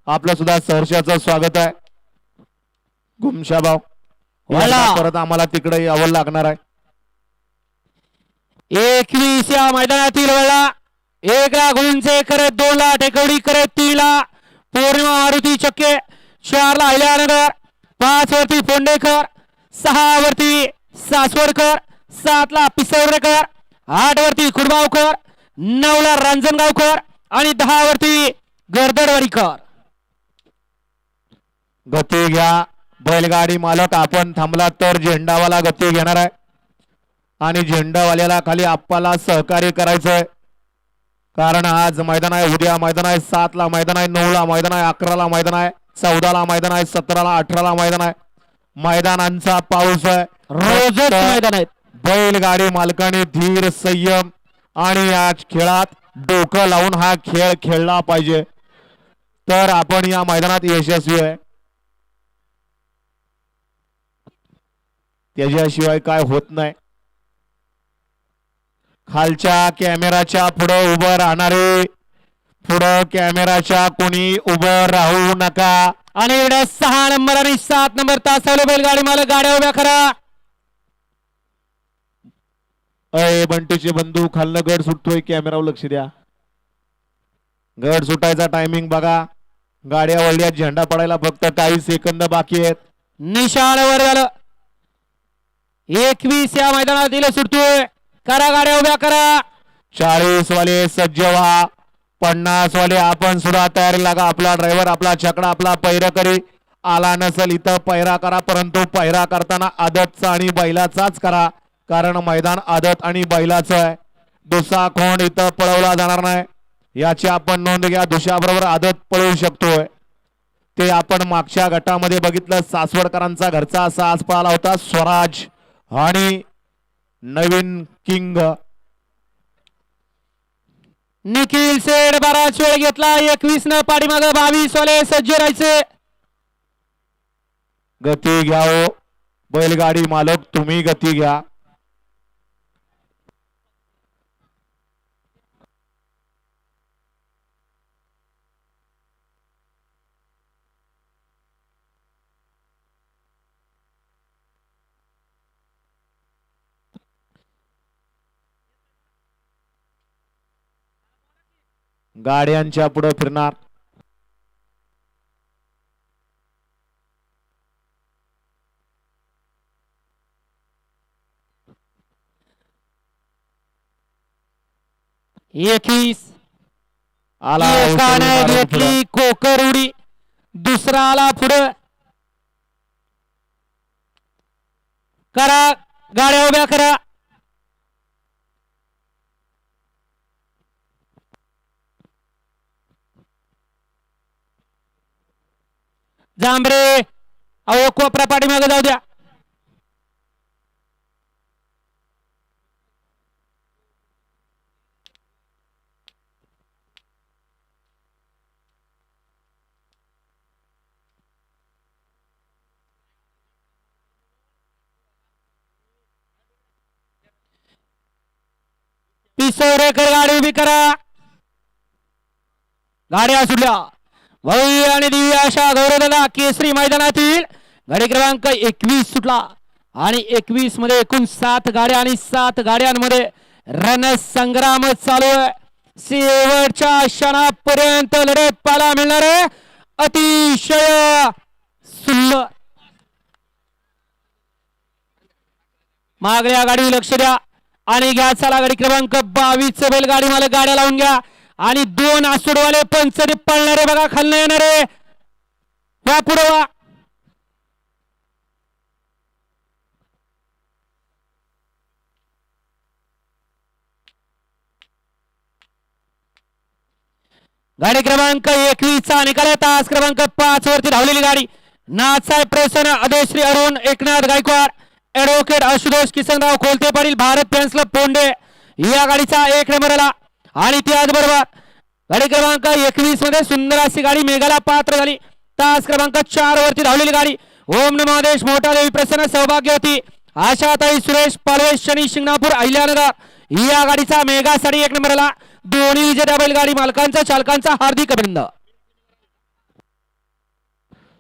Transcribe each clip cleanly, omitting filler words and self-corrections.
आपलं सुद्धा सहर्षाचं स्वागत आहे. गुमशाभाव परत आम्हाला तिकडे यावं लागणार आहे. 21 या मैदानातील वेळा 1 ला गुंजे करत 2 ला टेकवडी करत 3 ला पौर्णिमा मारुती चक्के 4 ला अहिल्यानगर 5 वरती फोंडेकर 6 वरती सासवडकर 7 ला पिसवडेकर 8 वरती खुडबावकर 9 ला रांजणगावकर आणि 10 वरती गर्दडवाडीकर. गती घ्या बैलगाडी मालक. आपण थांबला तर झेंडावाला गती घेणार आहे आणि झेंडावाल्याला खाली आप्पाला सहकार्य करायचंय. कारण आज मैदान आहे, उद्या मैदान आहे, 7 ला मैदान आहे, 9 ला मैदान आहे, 11 ला मैदान आहे, 14 ला मैदान आहे, 17 ला 18 ला मैदान आहे. मैदानांचा पाऊस आहे, रोजच मैदान आहेत. बैलगाडी मालकाने धीर संयम आणि या खेळात डोकं लावून हा खेळ खेळला पाहिजे तर आपण या मैदानात यशस्वी आहे. त्याच्याशिवाय काय होत नाही. खालच्या कॅमेराच्या पुढे उभं राहणारे पुढं कॅमेराच्या कोणी उभं राहू नका. आणि एवढ्या 6 नंबर आणि 7 नंबर तासावले बैलगाडी मालक गाड्या उभ्या करा. अय बंटीचे बंधू खालनं गड सुटतोय, कॅमेरावर लक्ष द्या. गड सुटायचा टायमिंग बघा. गाड्या वळल्या, झेंडा पडायला फक्त काही सेकंद बाकी आहेत. निशाण वर झालं. 21 या मैदानात सुटतोय. करा गाड्या उभ्या करा. 40 वाले सज्ज व्हा. 50 वाले आपण सुद्धा तयारी लागा. आपला ड्रायव्हर आपला छकडा आपला पैराकरी आला नसेल इथं पैरा करा, परंतु पैरा करताना आदतचा आणि बैलाचाच करा, कारण मैदान आदत आणि बैलाचं आहे. दुसरा खोंड इथं पळवला जाणार नाही याची आपण नोंद घ्या. दुसऱ्याबरोबर आदत पळवू शकतोय ते आपण मागच्या गटामध्ये बघितलं. सासवडकरांचा घरचा असा आज पळाला होता स्वराज आणि नवीन किंग. निखिल सेड बराच वेळ घेतला. 21 न पाठीमागे 22 वाले सज्ज राहायचे. गती घ्या हो बैलगाडी मालक, तुम्ही गती घ्या. गाड्यांच्या पुढे फिरणार. आला घेतली कोकर उडी. दुसरा आला पुढे. करा गाड्या उभ्या करा. जांभरे अहो कोपरा पाठीमागे जाऊ द्या. पिसोरेकर गाडी उभी करा. गाड्या सुटल्या. भव्य आणि दिव्य अशा गौरवला केसरी मैदानातील गाडी क्रमांक 21 सुटला आणि 21 मध्ये एकूण 7 गाड्या आणि 7 गाड्यांमध्ये रणसंग्राम चालू आहे. शेवटच्या क्षणापर्यंत लढत पाहायला मिळणार आहे. अतिशय सुंदर. मागल्या गाडी लक्ष द्या आणि घ्या. चला गाडी क्रमांक 22 बैलगाडी मला गाड्या लावून घ्या आणि 2 आसुडवाले पंचरी पळणारे बघा खालनं येणारे. वा पुढे वा. गाडी क्रमांक 21 चा निकाल. तास क्रमांक 5 वरती धावलेली गाडी नाथसाहेब प्रसन्न अधोश्री अरुण एकनाथ गायकवाड ऍडव्होकेट आशुतोष किसनराव खोलते पाटील भारत फॅन्स क्लब पोंडे या गाडीचा 1 नंबर आला. आणि त्याचबरोबर गाडी क्रमांक 21 मध्ये सुंदर अशी गाडी मेघाला पात्र झाली. तास क्रमांक 4 वरती धावलेली गाडी ओम नमादेश मोठा देवी प्रसन्न सौभाग्यवती आशाताई सुरेश पालवे शनी शिंगणापूर अहिल्यानगर या गाडीचा मेघासाठी 1 नंबर आला. दोन्ही विजेत्या बैलगाडी मालकांचा चालकांचा हार्दिक अभिनंदन.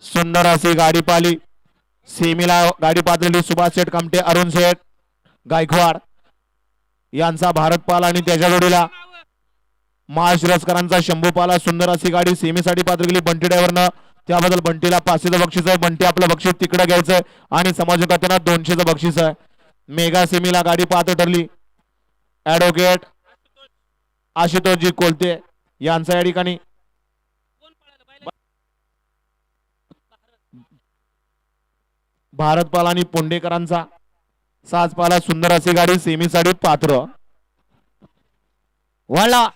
सुंदर अशी गाडी पाली. सेमीला गाडी पातळी सुभाष शेठ कामटे, अरुण शेठ गायकवाड यांचा भारत पाल आणि त्याच्या जोडीला महाशिरस्करांचा शंभू पाला. सुंदर अशी गाडी सेमीसाठी पात्र गेली बंटी ड्रायव्हरनं. त्याबद्दल बंटीला 500चं बक्षीस आहे. बंटी आपलं बक्षीस तिकडे घ्यायचंय आणि समाजकात्यांना 200चं बक्षीस आहे. मेगा सेमीला गाडी पात्र ठरली. ऍडव्होकेट आशुतोषजी कोलते यांचा या ठिकाणी भारतपाल आणि पोंडेकरांचा साजपाला. सुंदर अशी गाडी सेमीसाठी पात्र. वळला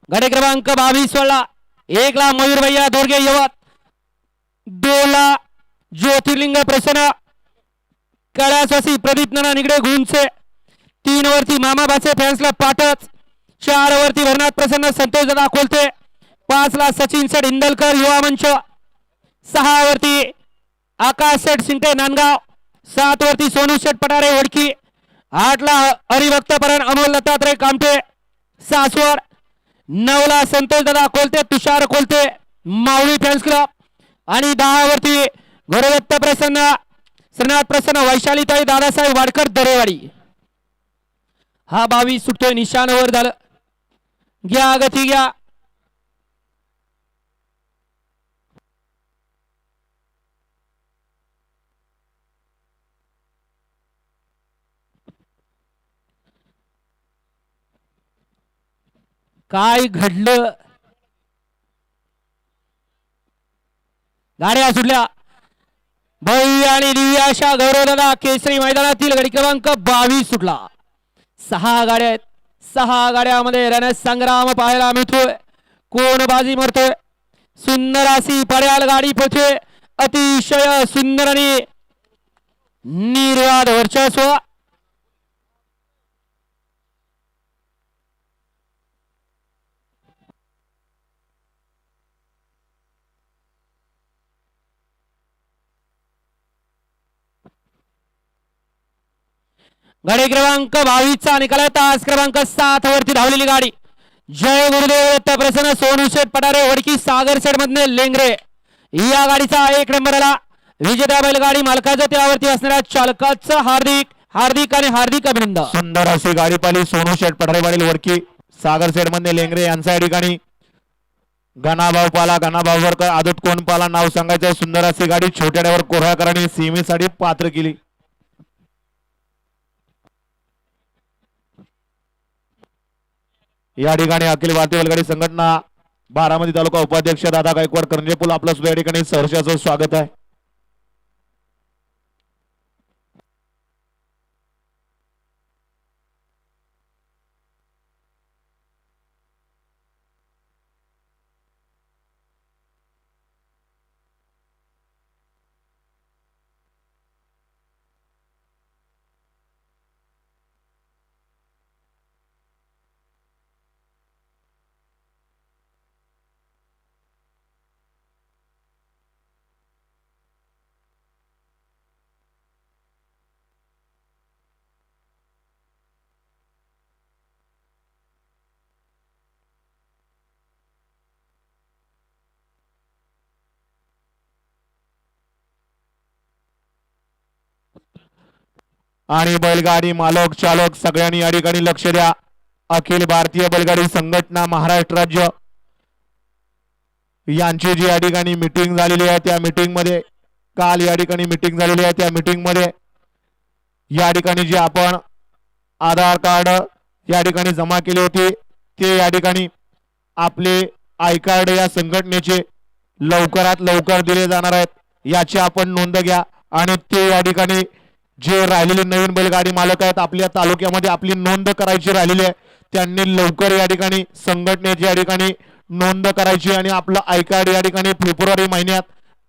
गाडी क्रमांक 22 वळला. 1 ला मयूर भैया दोरगे यवत, 2 ला ज्योतिर्लिंग प्रसन्न कैलासवासी प्रदीप नाना निगडे गुंचे, 3 वरती मामा बाचे फॅन्सला पाटच, 4 वरती भरनाथ प्रसन्न संतोष दादा खोलते, 5 ला सचिन सेठ इंदलकर युवा मंच, 6 वरती आकाश सेठ सिंटे नांदगाव, 7 वरती सोनू शेठ पटारे वडकी, 8 ला हरिभक्त परण अमोल दत्तात्रय कामटे सासवड, 9 ला संतोष दादा कोलते तुषार कोलते माऊली फॅन्स क्लब आणि 10 वरती गुरुदत्त प्रसन्न श्रीनाथ प्रसन्न वैशालीताई दादासाहेब वाडकर दरेवाडी. हा 22 सुटतोय निशाणावर झालं. घ्या गती घ्या. काय घडलं. गाड्या सुटल्या. भाई आणि दिव्याशा गौरवदादा केसरी मैदानातील गाडी क्रमांक 22 सुटला. 6 गाड्या आहेत. 6 गाड्यामध्ये रणसंग्राम पाहायला मिळतोय. कोण बाजी मारतोय. सुंदर अशी पड्याल गाडी पोहोचते. अतिशय सुंदर आणि निर्वाद वर्चस्व. गाडी क्रमांक 22 चा निकाल आहे. तास क्रमांक 7 वरती धावलेली गाडी जय गुरुदेव दत्त प्रसन्न सोनू शेठ पटारे वडकी सागर शेठ मधले लेंगरे या गाडीचा 1 नंबरला विजेता बैलगाडी मालकाचं त्यावरती असणाऱ्या चालकाचं हार्दिक हार्दिक आणि हार्दिक अभिनंदन. सुंदर अशी गाडी पाली. सोनू शेठ पठारे पाटील वडकी सागर शेठ मध्ये लेंगरे यांचा या ठिकाणी गणाभाऊ पाला. गणाभाऊ वरकर आदत कोण पाला नाव सांगायचं. सुंदर अशी गाडी छोट्या ड्रायव्हर कोऱ्हाकरांनी सीमेसाठी पात्र केली. या ठिकाणी अखिल भारतीय बैलगाडी संघटना बारामती तालुका उपाध्यक्ष दादा गायकवाड करंजेपूल आपलं सुद्धा या ठिकाणी सहर्षाचं स्वागत आहे. आणि बैलगाडी मालक चालक सगळ्यांनी या ठिकाणी लक्ष द्या. अखिल भारतीय बैलगाडी संघटना महाराष्ट्र राज्य यांची जी या ठिकाणी मीटिंग झालेली आहे त्या मीटिंग मध्ये काल या ठिकाणी मीटिंग झालेली आहे. त्या मीटिंग मध्ये या ठिकाणी जे आपण आधार कार्ड या ठिकाणी जमा केले होते ते या ठिकाणी आपले आय कार्ड या संघटनेचे लवकरात लवकर दिले जाणार आहेत. याची आपण नोंद घ्या. आणि ते या ठिकाणी जे राहिलेले नवीन बैलगाडी मालक आहेत आपल्या तालुक्यामध्ये आपली नोंद करायची राहिलेली आहे त्यांनी लवकर या ठिकाणी संघटनेची या ठिकाणी नोंद करायची आणि आपलं आय कार्ड या ठिकाणी फेब्रुवारी महिन्यात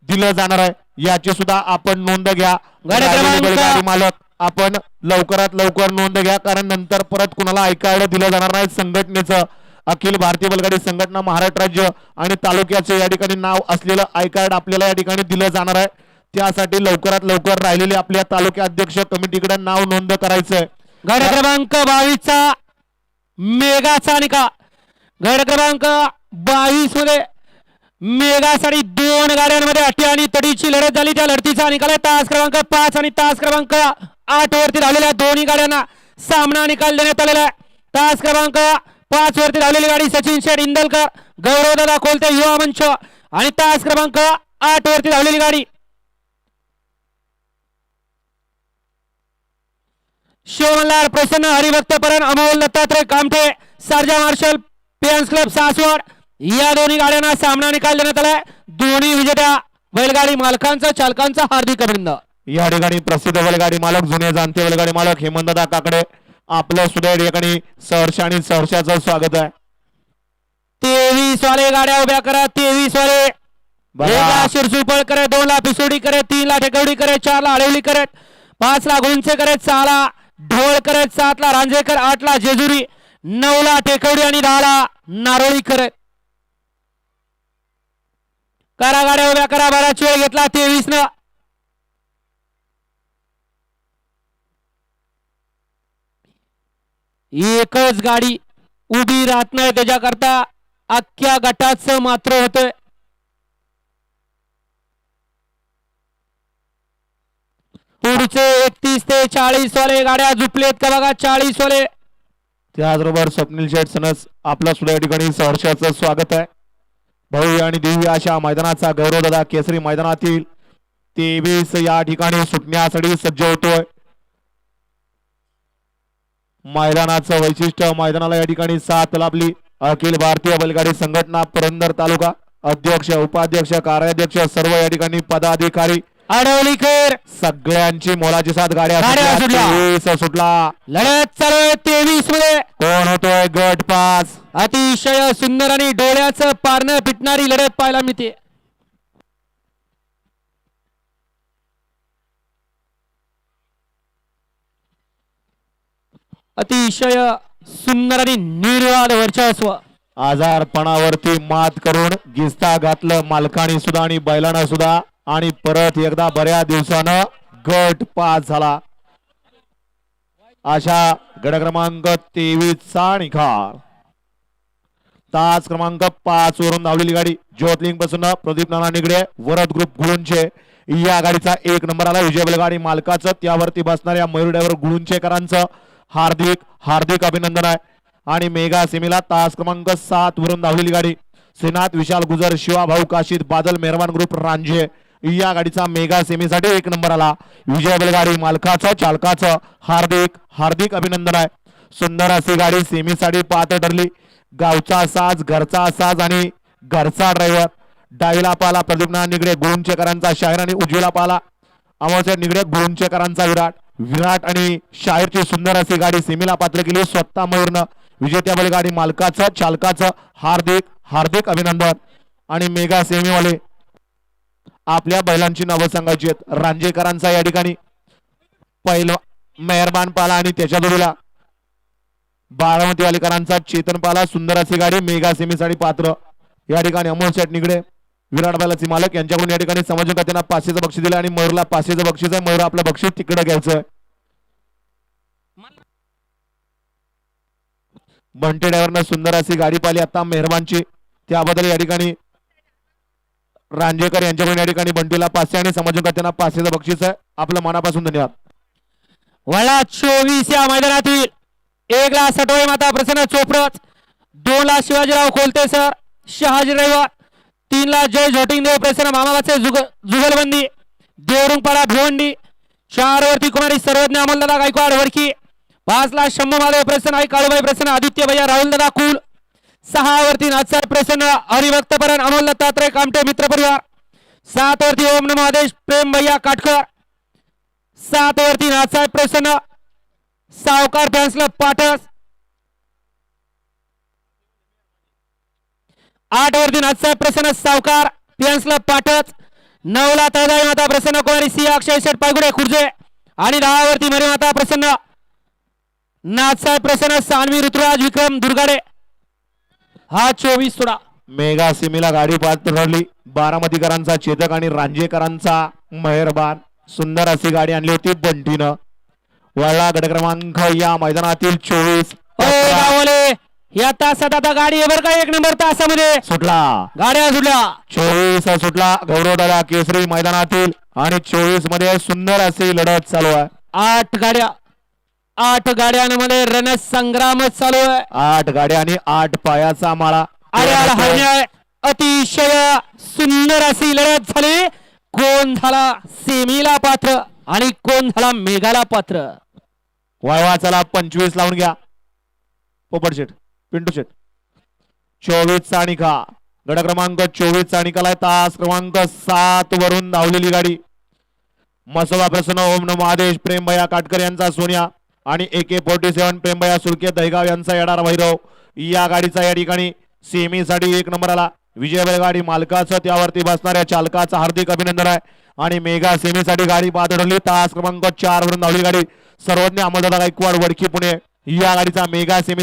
दिलं जाणार आहे. याची सुद्धा आपण नोंद घ्या. बैलगाडी मालक आपण लवकरात लवकर नोंद घ्या कारण नंतर परत कुणाला आय कार्ड दिलं जाणार नाही. संघटनेचं अखिल भारतीय बैलगाडी संघटना महाराष्ट्र राज्य आणि तालुक्याचे या ठिकाणी नाव असलेलं आय कार्ड आपल्याला या ठिकाणी दिलं जाणार आहे. त्यासाठी लवकरात लवकर राहिलेले आपल्या तालुका अध्यक्ष कमिटीकडे नाव नोंद करायचंय. गट क्रमांक 22 चा मेगाचा निकाल. गट क्रमांक 22 मध्ये मेघासाठी 2 गाड्यांमध्ये अटी आणि तडीची लढत झाली. त्या लढतीचा निकाल आहे तास क्रमांक 5 आणि तास क्रमांक 8 वरती धावलेल्या दोन्ही गाड्यांना सामना निकाल देण्यात आलेला आहे. तास क्रमांक 5 वरती धावलेली गाडी सचिन शेठ इंदलकर गौरवदादा कोलते युवा मंच आणि तास क्रमांक 8 वरती धावलेली गाडी शिवमल्हार प्रसन्न हरिभक्त परण अमोल दत्तात्रय कामठे सर्जा मार्शल पेन्स क्लब सासवड या दोन्ही गाड्यांना सामना निकाल देण्यात आलाय. दोन्ही विजेत्या बैलगाडी मालकांचा चालकांचा हार्दिक अभिनंदन. या ठिकाणी प्रसिद्ध बैलगाडी मालक जुने जाणते बैलगाडी मालक हेमंतदा काकडे आपलं सुद्धा या ठिकाणी सहर्ष आणि सहर्षाचं स्वागत आहे. 23 वाले गाड्या उभ्या करा. 23 वाले एकला शिरसुपळ करे, 2 ला पिसोडी करे, 3 ला टेकवडी करे, 4 ला आळवली करे, 5 ला गुंचे करे, 6 ला ढोळ करे, 7 ला रांजेकर, 8 ला जेजुरी, 9 ला टेकवडी आणि 10 ला नारोळी करे. करा गाड्या उभ्या करा. बराच वेळ घेतला 23 न. एकच गाडी उभी राहत नाही त्याच्याकरता अख्ख्या गटाचं मात्र होतंय. पुढचे 31 ते 40 वाले गाड्या झुपलेत का बघा. 40 वाले त्याचबरोबर स्वप्नील शेठ सनस आपलं सुद्धा या ठिकाणी सहर्षाचं स्वागत आहे. भव्य आणि दिव्य अशा मैदानाचा गौरवदादा केसरी मैदानातील 23 या ठिकाणी सुटण्यासाठी सज्ज होतोय. मैदानाचं वैशिष्ट्य मैदानाला या ठिकाणी साथ लाभली. अखिल भारतीय बैलगाडी संघटना पुरंदर तालुका अध्यक्ष उपाध्यक्ष कार्याध्यक्ष सर्व या ठिकाणी पदाधिकारी आडवलीकर सगळ्यांची मोलाची साथ. गाड्या सुटल्या. 23 सुटला. लढत चालू आहे 23 मध्ये. कोण होतोय गट 5. अतिशय सुंदर आणि डोळ्याचं पारणं पिटणारी लढत पाहायला मिळते. अतिशय सुंदर आणि निर्वाद वर्चस्व. आजारपणावरती मात करून गिस्ता घातलं मालकाने सुद्धा आणि बैलानं सुद्धा आणि परत एकदा बऱ्या दिवसानं गट 5 झाला. अशा गट क्रमांक 23 चा निकाल. तास क्रमांक 5 वरून धावलेली गाडी ज्योतलिंग पासून प्रदीप नाना निगडे वरद ग्रुप गुळुंचे या गाडीचा 1 नंबर आला. विजय बैलगाडी मालकाचं त्यावरती बसणाऱ्या मयूर ड्रायव्हर गुळुंचेकरांचं हार्दिक हार्दिक अभिनंदन आहे. आणि मेगा सेमीला तास क्रमांक 7 वरून धावलेली गाडी श्रीनाथ विशाल गुजर शिवा भाऊ काशीद बादल मेहरबान ग्रुप रांझे या गाडीचा मेगा सेमीसाठी 1 नंबर आला. विजय बैलगाडी मालकाचं चालकाचं हार्दिक हार्दिक अभिनंदन आहे. सुंदर अशी गाडी सेमीसाठी पात्र ठरली. गावचा साज घरचा साज आणि घरचा ड्रायव्हर. डावीला पाला प्रदीपनाथ निगडे गुळुंचेकरांचा शाहीर आणि उजवीला पाला अमोलसाहेब निगडे गुळुंचेकरांचा विराट. विराट आणि शाहीरची सुंदर अशी गाडी सेमीला पात्र केली स्वतः मयूरनं. विजेत्या बैलगाडी मालकाचं चालकाचं हार्दिक हार्दिक अभिनंदन. आणि मेगा सेमीवाले आपल्या बैलांची नावं सांगायची आहेत. रांजेकरांचा या ठिकाणी पहिला मेहरबान पाला आणि त्याच्या जोडीला बारामती वालेकरांचा चेतन पाला. सुंदर अशी गाडी मेगा सेमीसाठी पात्र. या ठिकाणी अमोल शेठ निगडे विराट बैलाचे मालक यांच्याकडून या ठिकाणी समाजकात त्यांना 500चं बक्षीस दिलं आणि मयूरला 500चं बक्षीस आहे. मयूर आपलं बक्षीस तिकडे घ्यायचं. बंटे ड्रायव्हरनं सुंदर अशी गाडी पाहिली आता मेहरबानची. त्याबद्दल या ठिकाणी रांजेकर यांच्याकडून या ठिकाणी बंटीला 500 आणि समाजकात त्यांना 500चं बक्षीस आहे. आपलं मनापासून धन्यवाद. वळा 24 या मैदानातील 1 ला सटोई माता प्रसन्न चोपडत, 2 ला शिवाजीराव कोलते सर शहाजी ड्रायव्हर, 3 ला जय झोटिंग देव प्रसन्न मामाबाचे जुगलबंदी देवरुंगपाडा भिवंडी, 4 वरती कुमारी सर्वज्ञ अमलदादा गायकवाड वडकी, 5 ला शंभू महादेव प्रसन्न आई काळूबाई प्रसन्न आदित्य भैया राहुल दादा कुल, 6 वरती नाथसाहेब प्रसन्न हरिभक्त परण अमोल दत्तात्रय कामटे मित्र परिवार, 7 वरती ओम नमो आदेश प्रेम भैया काटकर, 7 वरती नाथसाहेब प्रसन्न सावकार फॅन्स क्लब पाटस, 8 वरती नाथसाहेब प्रसन्न सावकार फॅन्स क्लब पाटस, 9 ला तळजाई माता प्रसन्न कुमारी सिंह अक्षय शेठ पायगुडे खुर्जे आणि 10 वरती मरी माता प्रसन्न नाथसाहेब प्रसन्न सानवी ऋतुराज विक्रम दुर्गाडे. हा 24 सोडा मेगा सिमीला गाडी पात्र ठरली. बारामतीकरांचा चेतक आणि रांजेकरांचा मेहरबान. सुंदर अशी गाडी आणली होती बंटीनं. वळला गट क्रमांक या मैदानातील 24. या तासात आता गाडी आहे बरं का, 1 नंबर तासामध्ये सुटला गाड्या सुटल्या. 24 सुटला गौरवदादा केसरी मैदानातील आणि 24 मध्ये सुंदर अशी लढत चालू आहे. 8 गाड्यांमध्ये रणसंग्राम चालू आहे. 8 गाड्या आणि 8 पायाचा माळा. अरे अतिशय सुंदर अशी लढत झाली. कोण झाला सेमीला पात्र आणि कोण झाला मेघाला पात्र. वायवा चला 25 लावून घ्या. पोपट शेट पिंटू शेट 24 चा निखा गड क्रमांक 24 चा निकाल आहे. तास क्रमांक 7 वरून धावलेली गाडी मसोबा प्रसन्न ओम नमो आदेश प्रेमभया काटकर यांचा सोन्या आणि AK-47 प्रेमभया सुळके दहेगाव यांचा येणारा भैरव. या गाडीचा या ठिकाणी सेमी साठी 1 नंबर आला. विजय बैलगाडी मालकाचं त्यावरती बसणाऱ्या चालकाचं हार्दिक अभिनंदन आहे. आणि मेगा सेमी साठी गाडी बाद ठरली. तास क्रमांक 4 वरून धावली गाडी सर्वज्ञ अमोलदादा गायकवाड वडकी पुणे. या गाडीचा मेगा सेमी